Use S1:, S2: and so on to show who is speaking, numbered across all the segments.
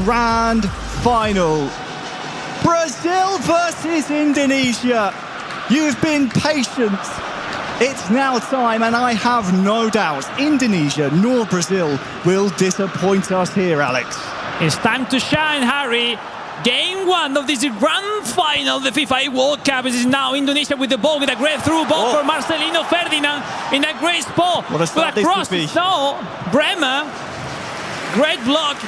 S1: grand final. Brazil versus Indonesia. You've been patient. It's now time, and I have no doubt Indonesia nor Brazil will disappoint us here, Alex.
S2: It's time to shine, Harry. Game one of this grand final of the FIFA World Cup. This is now Indonesia with the ball, with a great through ball for Marcelino Ferdinand in a great spot.
S1: What a start this could be.
S2: No, Bremer, great block.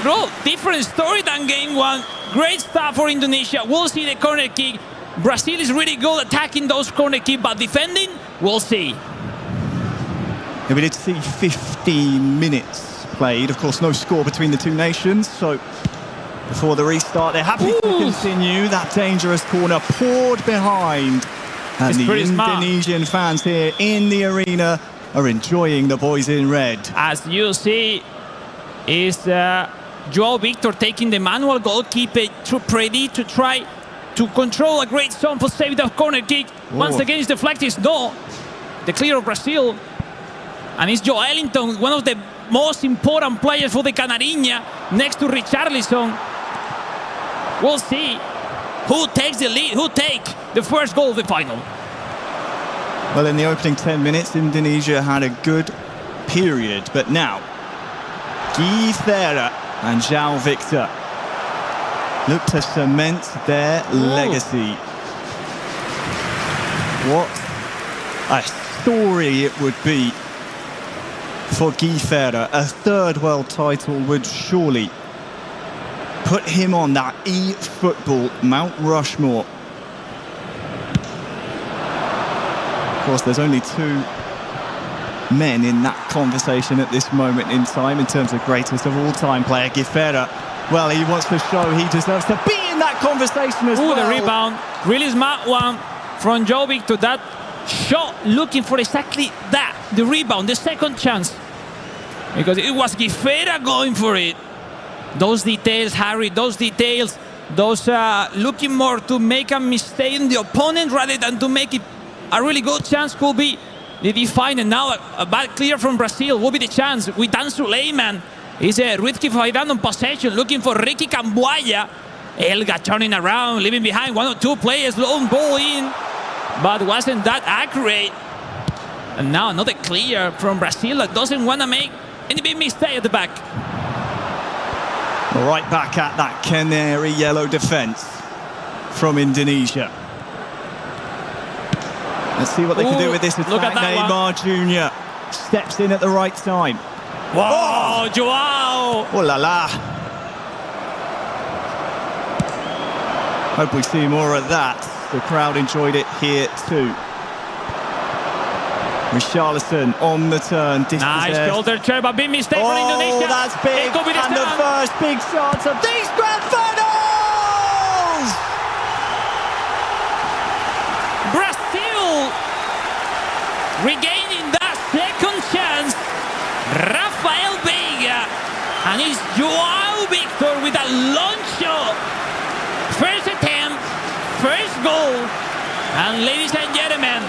S2: Bro, different story than game one. Great start for Indonesia. We'll see the corner kick. Brazil is really good attacking those corner kicks, but defending, we'll see.
S1: Yeah, we did see 15 minutes played. Of course, no score between the two nations, so before the restart, they're happy to continue. That dangerous corner poured behind. And the Indonesian fans here in the arena are enjoying the boys in red.
S2: As you see, is Joao Victor taking the manual goalkeeper ready to try to control a great zone for save the corner kick. Once again, it's deflected. No, the clear of Brazil. And it's Joe Ellington, one of the most important players for the Canarinha, next to Richarlison. We'll see who takes the lead, who takes the first goal of the final.
S1: Well, in the opening 10 minutes, Indonesia had a good period. But now, Guifera and Joao Victor look to cement their legacy. What a story it would be for Guifera. A third world title would surely put him on that e-football Mount Rushmore. Of course, there's only two men in that conversation at this moment in time in terms of greatest of all-time player. Guifera, well, he wants to show he deserves to be in that conversation as well.
S2: The rebound, really smart one from Joao Victor. That shot looking for exactly that, the rebound, the second chance. Because it was Guifera going for it. Those details, Harry, those details, those looking more to make a mistake in the opponent rather than to make it a really good chance could be the defining. Now a bad clear from Brazil will be the chance with Dan Suleiman. Is Rizky Faidan on possession, looking for Ricky Cambuaya. Elga turning around, leaving behind one or two players, long ball in, but wasn't that accurate. And now another clear from Brazil that doesn't want to make any big mistake at the back.
S1: Right back at that canary yellow defence from Indonesia. Let's see what they can do with this attack.
S2: Look at that
S1: Neymar Jr. steps in at the right time.
S2: Wow, Joao!
S1: Oh la la! Hope we see more of that. The crowd enjoyed it here too. Richarlison on the turn.
S2: Nice shoulder check, but big mistake for Indonesia.
S1: Oh, that's big. And the first big chance of these grand finals!
S2: Brazil regaining that second chance. Rafael Veiga, and it's Joao Victor with a long shot. First attempt, first goal, and ladies and gentlemen,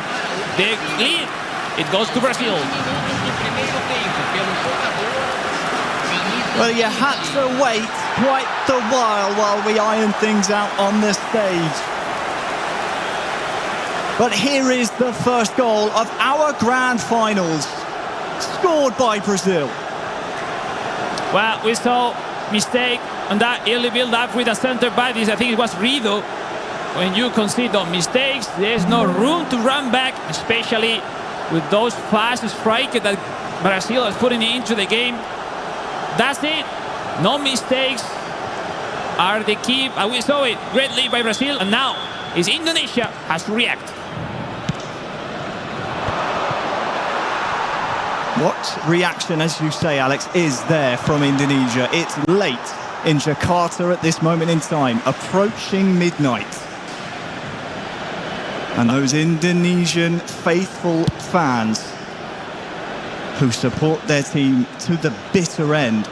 S2: the lead, it goes to Brazil.
S1: Well, you had to wait quite the while we iron things out on the stage. But here is the first goal of our grand finals, scored by Brazil.
S2: Well, we saw mistake on that early build-up with the center back. I think it was Rido. When you concede those mistakes, there's no room to run back, especially with those fast strikers that Brazil is putting into the game. That's it. No mistakes are the key. And we saw it. Great lead by Brazil. And now is Indonesia has to react.
S1: What reaction, as you say, Alex, is there from Indonesia? It's late in Jakarta at this moment in time, approaching midnight. And those Indonesian faithful fans who support their team to the bitter end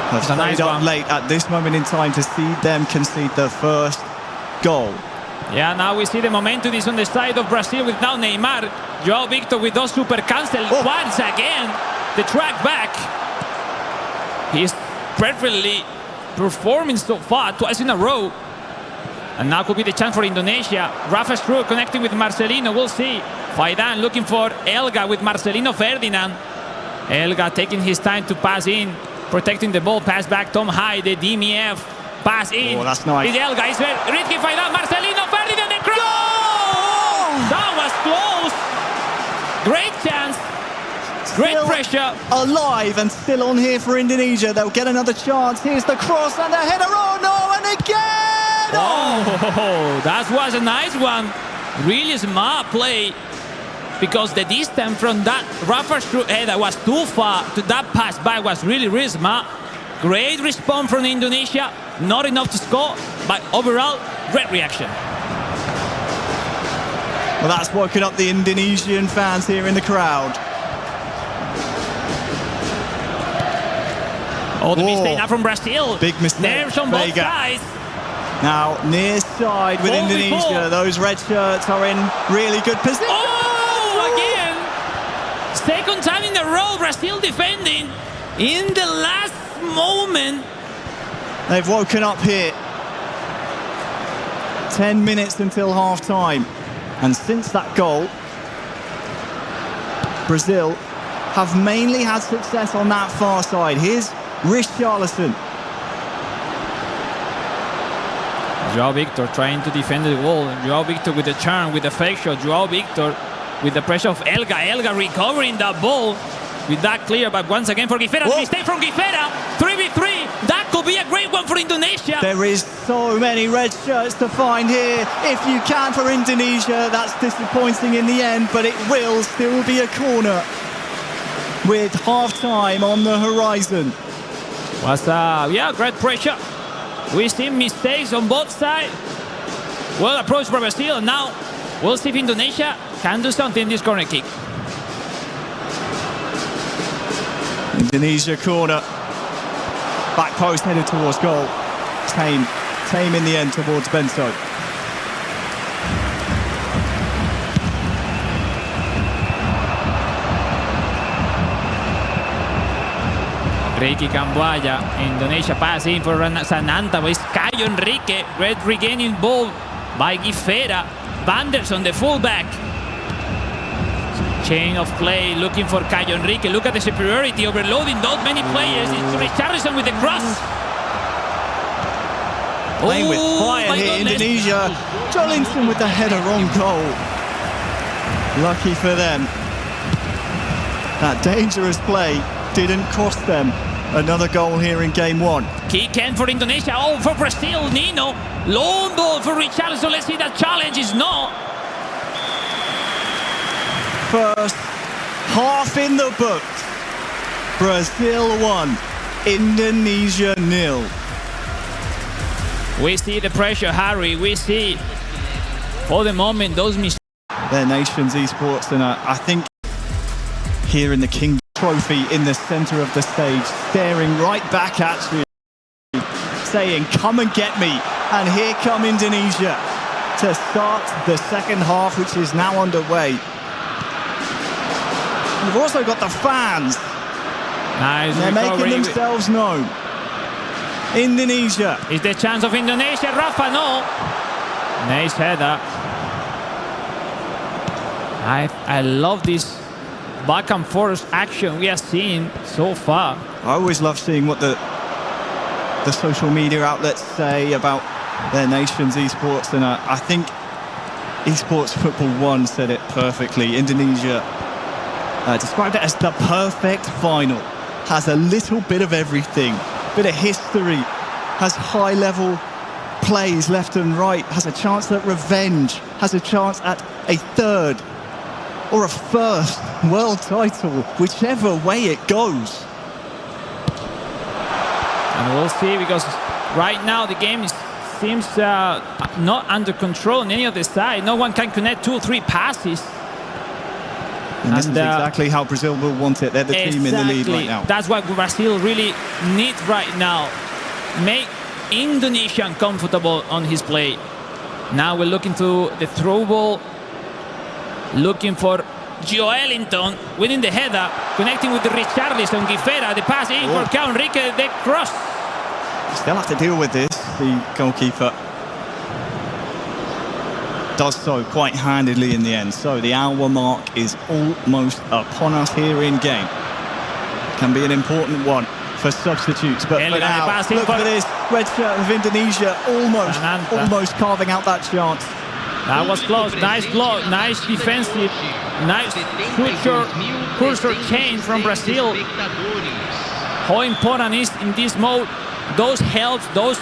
S1: have stayed up late at this moment in time to see them concede the first goal.
S2: Yeah, now we see the momentum is on the side of Brazil with now Neymar. Joao Victor with those super cancel once again. The track back. He's perfectly performing so far, twice in a row. And now could be the chance for Indonesia. Rafa Struck connecting with Marcelino. We'll see. Faidan looking for Elga with Marcelino Ferdinand. Elga taking his time to pass in, protecting the ball. Pass back. Tom Hyde, the DMF. Pass in.
S1: Oh, that's nice.
S2: It's Elga. It's Ricky Faidan. Marcelino Ferdinand. The cross. That was close. Great chance. Great
S1: Still
S2: pressure.
S1: Alive and still on here for Indonesia. They'll get another chance. Here's the cross and the header. Oh no, and again!
S2: Oh, that was a nice one. Really smart play, because the distance from that Rafa Struck header was too far to that pass back was really, really smart. Great response from Indonesia. Not enough to score, but overall, great reaction.
S1: Well, that's woken up the Indonesian fans here in the crowd.
S2: Oh, the mistake now from Brazil.
S1: Big mistake.
S2: Nerves on both
S1: Vega.
S2: sides.
S1: Now, near side with
S2: Ball
S1: Indonesia.
S2: before.
S1: Those red shirts are in really good position.
S2: Oh, again. Second time in a row, Brazil defending in the last moment.
S1: They've woken up here. 10 minutes until half-time. And since that goal, Brazil have mainly had success on that far side. Here's Richarlison.
S2: Joao Victor trying to defend the wall. Joao Victor with the turn, with the fake shot. Joao Victor with the pressure of Elga. Elga recovering that ball with that clear, but once again for Guifera.
S1: Whoa.
S2: Mistake from Guifera. 3v3. That could be a great one for Indonesia.
S1: There is so many red shirts to find here. If you can for Indonesia, that's disappointing in the end, but it will still be a corner with half-time on the horizon.
S2: What's up? Yeah, great pressure. We see mistakes on both sides. Well approached by Brazil. Now we'll see if Indonesia can do something in this corner kick.
S1: Indonesia corner. Back post headed towards goal. Tame in the end towards Bento.
S2: Ricky Camboya, Indonesia pass in for Sananta, but it's Caio Enrique. Great regaining ball by Guifera. Vanderson, the fullback. Chain of play looking for Caio Enrique. Look at the superiority, overloading those many players. It's Richarlison with the cross.
S1: Playing with fire
S2: my
S1: here,
S2: goodness.
S1: Indonesia. Jolinton with the header on goal. Lucky for them. That dangerous play didn't cost them another goal here in game one.
S2: Kick in for Indonesia. Oh, for Brazil, Nino. Long ball for Richarlison. Let's see that challenge is no.
S1: First half in the books. Brazil 1, Indonesia 0.
S2: We see the pressure, Harry. We see, for the moment, those mistakes.
S1: Their nation's esports, and I think here in the King Trophy in the centre of the stage, staring right back at you, saying, come and get me. And here come Indonesia to start the second half, which is now underway. You've also got the fans.
S2: Nice
S1: They're
S2: recovery.
S1: making themselves known. Indonesia.
S2: Is the chance of Indonesia, Rafa? No. Nice header. I love this back and forth action we are seeing so far.
S1: I always love seeing what the social media outlets say about their nation's esports, and I think Esports Football 1 said it perfectly. Indonesia described it as the perfect final. Has a little bit of everything, bit of history, has high-level plays left and right, has a chance at revenge, has a chance at a third or a first world title, whichever way it goes.
S2: And we'll see, because right now the game seems not under control on any other side. No one can connect 2 or 3 passes.
S1: And this is exactly how Brazil will want it. They're the team in the lead right now.
S2: That's what Brazil really needs right now. Make Indonesia uncomfortable on his play. Now we're looking to the throw ball, looking for Joelinton winning the header, connecting with the Richarlison. Guifera, the pass in for Cao Enrique, the cross.
S1: Still have to deal with this. The goalkeeper does so quite handedly in the end. So the hour mark is almost upon us here in game. Can be an important one for substitutes, but for now, look at this red shirt of Indonesia almost carving out that chance.
S2: That was close. Nice block, nice defensive, nice cursor change from Brazil. How important is in this mode those helps, those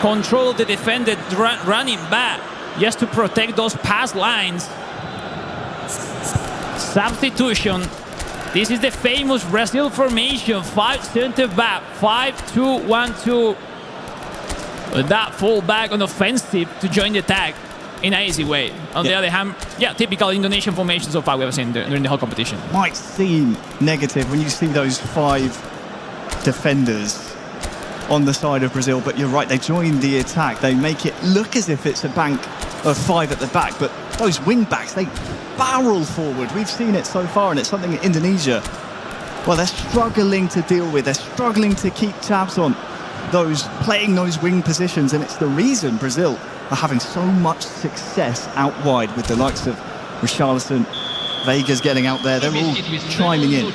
S2: control the defender running back just to protect those pass lines. Substitution. This is the famous Brazil formation, 5 center back, 5-2-1-2. That full back on offensive to join the attack in an easy way. On the other hand, typical Indonesian formation so far we have seen during the whole competition.
S1: Might seem negative when you see those 5 defenders on the side of Brazil, but you're right, they join the attack. They make it look as if it's a bank of 5 at the back, but those wing backs, they barrel forward. We've seen it so far, and it's something that Indonesia, well, they're struggling to deal with. They're struggling to keep tabs on playing those wing positions, and it's the reason Brazil are having so much success out wide with the likes of Richarlison, Vega's getting out there. They're all chiming in.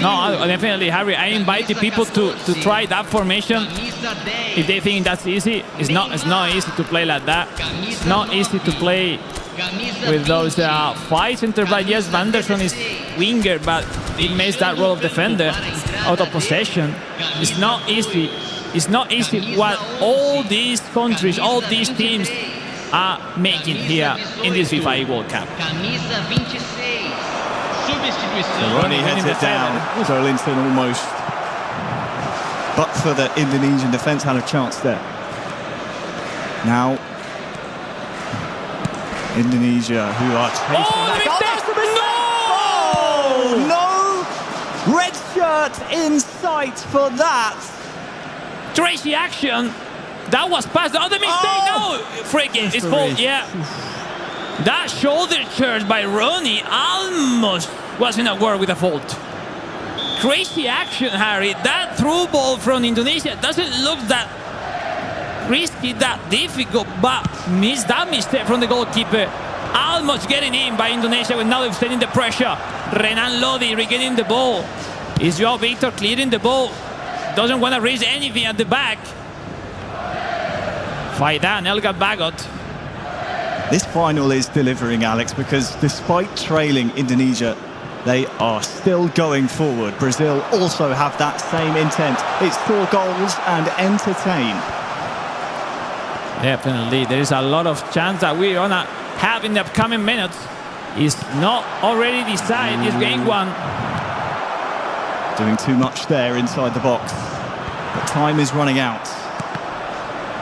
S2: No, definitely, Harry. I invite the people to try that formation if they think that's easy. It's not easy to play like that. It's not easy to play with those 5 center back. Yes, Vanderson is winger, but it makes that role of defender out of possession. It's not easy. It's not easy what all these countries, all these teams are making here in this FIFA World Cup.
S1: Ronnie heads it down. Joelinton almost, but for the Indonesian defence, had a chance there. Now Indonesia, who are chasing no red shirt in sight for that.
S2: Tracy action. That was past the other mistake. No, freaking, it's fault. Yeah, that shoulder charge by Ronnie almost wasn't a word with a fault. Crazy action, Harry. That through ball from Indonesia doesn't look that risky, that difficult, but missed that mistake from the goalkeeper. Almost getting in by Indonesia, with now extending the pressure. Renan Lodi regaining the ball. Is Joao Victor clearing the ball? Doesn't want to raise anything at the back. Faidan, Elgar Bagot.
S1: This final is delivering, Alex, because despite trailing Indonesia, they are still going forward. Brazil also have that same intent. It's score goals and entertain.
S2: Definitely, there is a lot of chance that we're gonna have in the upcoming minutes. It's not already decided. It's game 1.
S1: Doing too much there inside the box, but time is running out.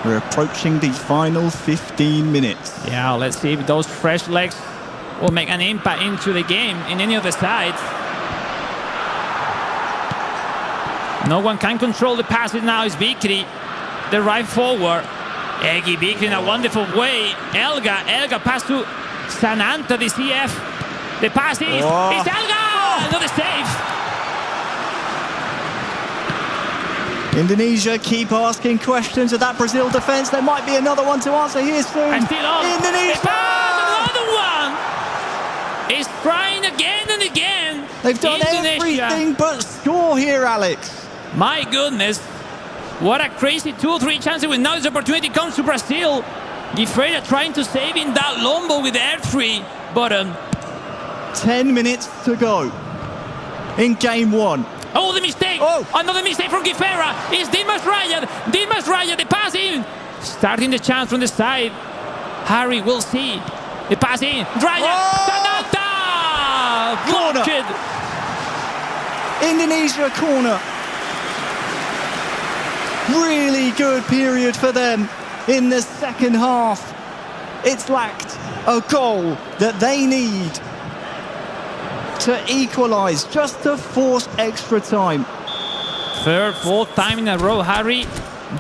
S1: We're approaching the final 15 minutes.
S2: Yeah, let's see if those fresh legs will make an impact into the game in any of the sides. No one can control the passes now. It's Bikri, the right forward. Egi Bikri in a wonderful way. Elga pass to Sananta, the CF. The pass is it's Elga! Another save.
S1: Indonesia keep asking questions of that Brazil defence. There might be another one to answer here soon.
S2: And still on.
S1: Indonesia!
S2: Another one! Is trying again and again.
S1: They've done everything but score here, Alex.
S2: My goodness. What a crazy 2-3 chances when now this opportunity comes to Brazil. Guifera trying to save in that long ball with the R3 button. 10
S1: minutes to go in game 1.
S2: Oh, the mistake! Another mistake from Guifera. It's Dimas Raya, the pass in. Starting the chance from the side. Harry, will see. The pass in. Raya! Sananta! Blocked it.
S1: Indonesia corner. Really good period for them in the second half. It's lacked a goal that they need to equalise, just to force extra time.
S2: Third, fourth time in a row, Harry,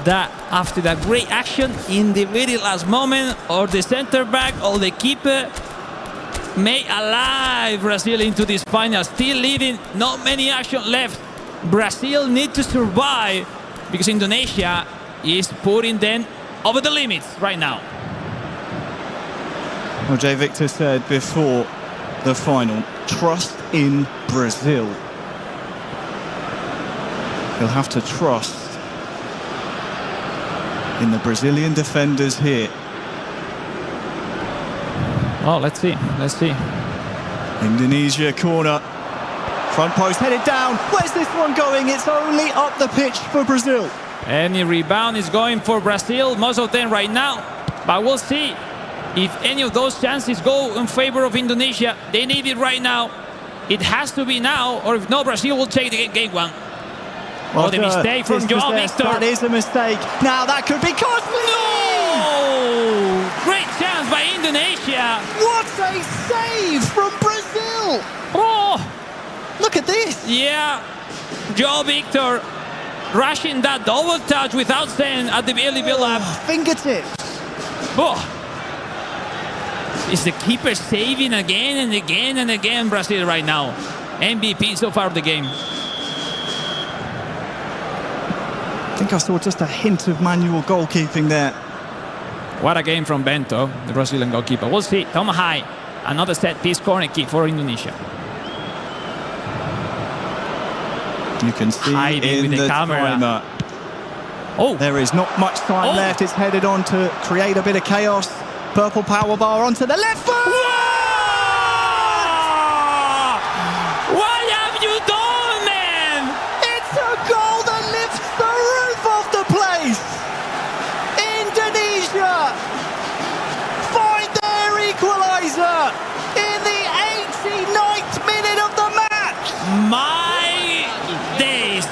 S2: that after that great action in the very last moment, or the centre back or the keeper May alive Brazil into this final. Still leading, not many action left. Brazil need to survive because Indonesia is putting them over the limits right now.
S1: Well, Jay Victor said before the final, trust in Brazil. He'll have to trust in the Brazilian defenders here.
S2: Oh, let's see.
S1: Indonesia corner. Front post headed down. Where's this one going? It's only up the pitch for Brazil.
S2: Any rebound is going for Brazil, most of them right now. But we'll see if any of those chances go in favor of Indonesia. They need it right now. It has to be now, or if not, Brazil will take the game one.
S1: Well,
S2: the mistake from Joao Victor.
S1: That is a mistake. Now that could be costly.
S2: No! Great chance by Indonesia.
S1: What a save from Brazil.
S2: Oh!
S1: Look at this.
S2: Yeah. Joao Victor rushing that double touch without saying at the early build-up.
S1: Fingertips.
S2: Oh. Is the keeper saving again and again and again Brazil right now. MVP so far of the game.
S1: I think I saw just a hint of manual goalkeeping there.
S2: What a game from Bento, the Brazilian goalkeeper. We'll see. Tom High, another set-piece corner kick for Indonesia.
S1: You can see
S2: Hiding
S1: in
S2: with the
S1: the
S2: camera.
S1: timer.
S2: Oh,
S1: There is not much time left. It's headed on to create a bit of chaos. Purple power bar onto the left foot.
S2: what have you done, man?
S1: It's a goal that lifts the roof off the place. Indonesia find their equaliser in the 89th minute of the match.
S2: My days.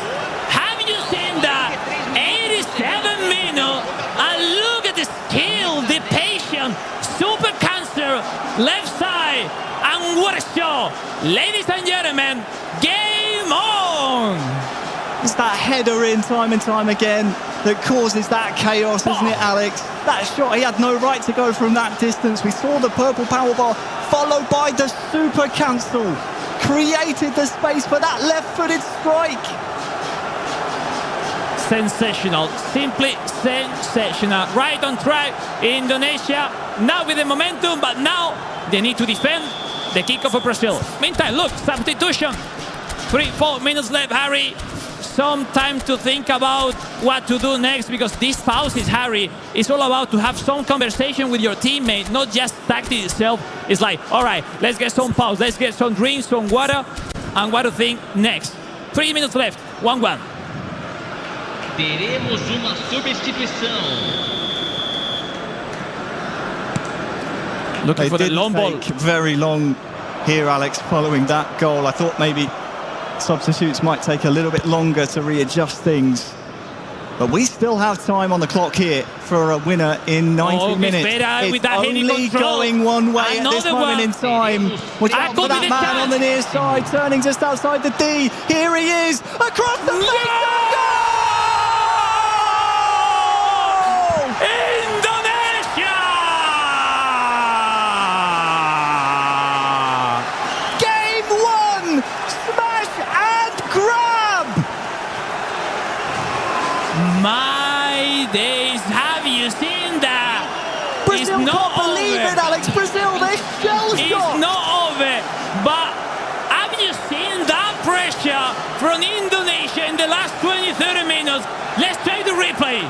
S2: Have you seen that? 87 minutes. And look at the skill, the patience. Super cancer, left side. And what a show. Ladies and gentlemen, game on.
S1: It's that header in time and time again that causes that chaos, isn't it, Alex? That shot, he had no right to go from that distance. We saw the purple power bar followed by the super cancel. Created the space for that left-footed strike.
S2: Sensational, simply sensational. Right on track, Indonesia now with the momentum, but now they need to defend the kick of Brazil. Meantime, look, substitution. 3-4 minutes left, Harry. Some time to think about what to do next, because these pauses, Harry, is all about to have some conversation with your teammate, not just tactics itself. It's like, all right, let's get some pause, let's get some drinks, some water, and what to think next. 3 minutes left, 1-1.
S3: Teremos uma substituição.
S2: Looking for the
S1: didn't
S2: long ball.
S1: take very long here, Alex, following that goal. I thought maybe substitutes might take a little bit longer to readjust things. But we still have time on the clock here for a winner in 90 minutes.
S2: It's
S1: It's only going one way at this moment in time. Watch out for that man on the near side, turning just outside the D. Here he is, across the face.
S2: Indonesia!
S1: Game one, smash and grab.
S2: My days, have you seen that?
S1: Brazil can't believe it, Alex. Brazil, they're shell
S2: It's
S1: shocked.
S2: not over. But have you seen that pressure from Indonesia in the last 20-30 minutes? Let's take the replay.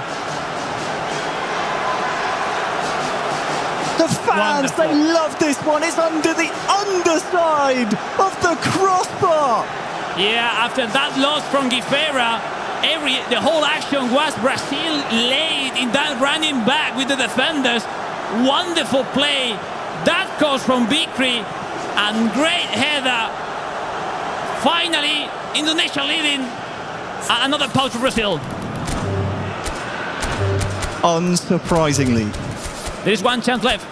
S1: The fans,
S2: Wonderful.
S1: they love this one. It's under the underside of the crossbar.
S2: Yeah, after that loss from Guifera, the whole action was Brazil late in that running back with the defenders. Wonderful play. That comes from Bikri, and great header. Finally, Indonesia leading. Another pause for Brazil.
S1: Unsurprisingly,
S2: There is one chance left.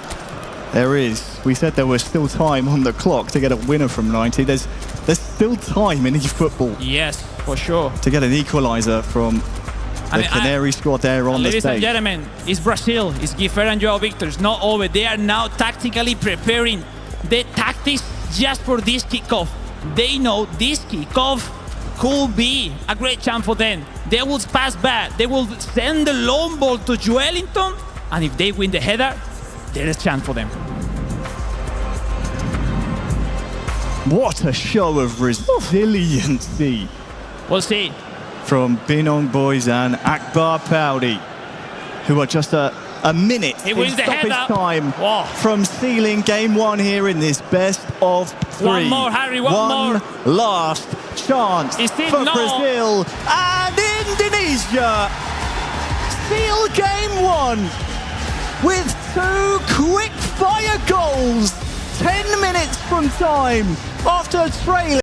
S1: there is. We said there was still time on the clock to get a winner from 90. There's still time in eFootball
S2: Yes, for sure.
S1: to get an equaliser from the Canary squad there on the
S2: Ladies and
S1: stage.
S2: gentlemen, it's Brazil, it's Guifera and Joao Victor. It's not over. They are now tactically preparing the tactics practice just for this kickoff. They know this kickoff could be a great chance for them. They will pass back. They will send the long ball to Joelinton, and if they win the header, there is a chance for them.
S1: What a show of resiliency
S2: We'll see.
S1: from Binong Boys and Akbar Paudi, who are just a minute
S2: He
S1: in
S2: wins the
S1: stoppage
S2: header.
S1: time
S2: Whoa.
S1: from sealing game one here in this best of three.
S2: One more, Harry, one more.
S1: Last chance
S2: It's still
S1: for
S2: no.
S1: Brazil and Indonesia seal game one with 2 quick fire goals 10 minutes from time after trailing.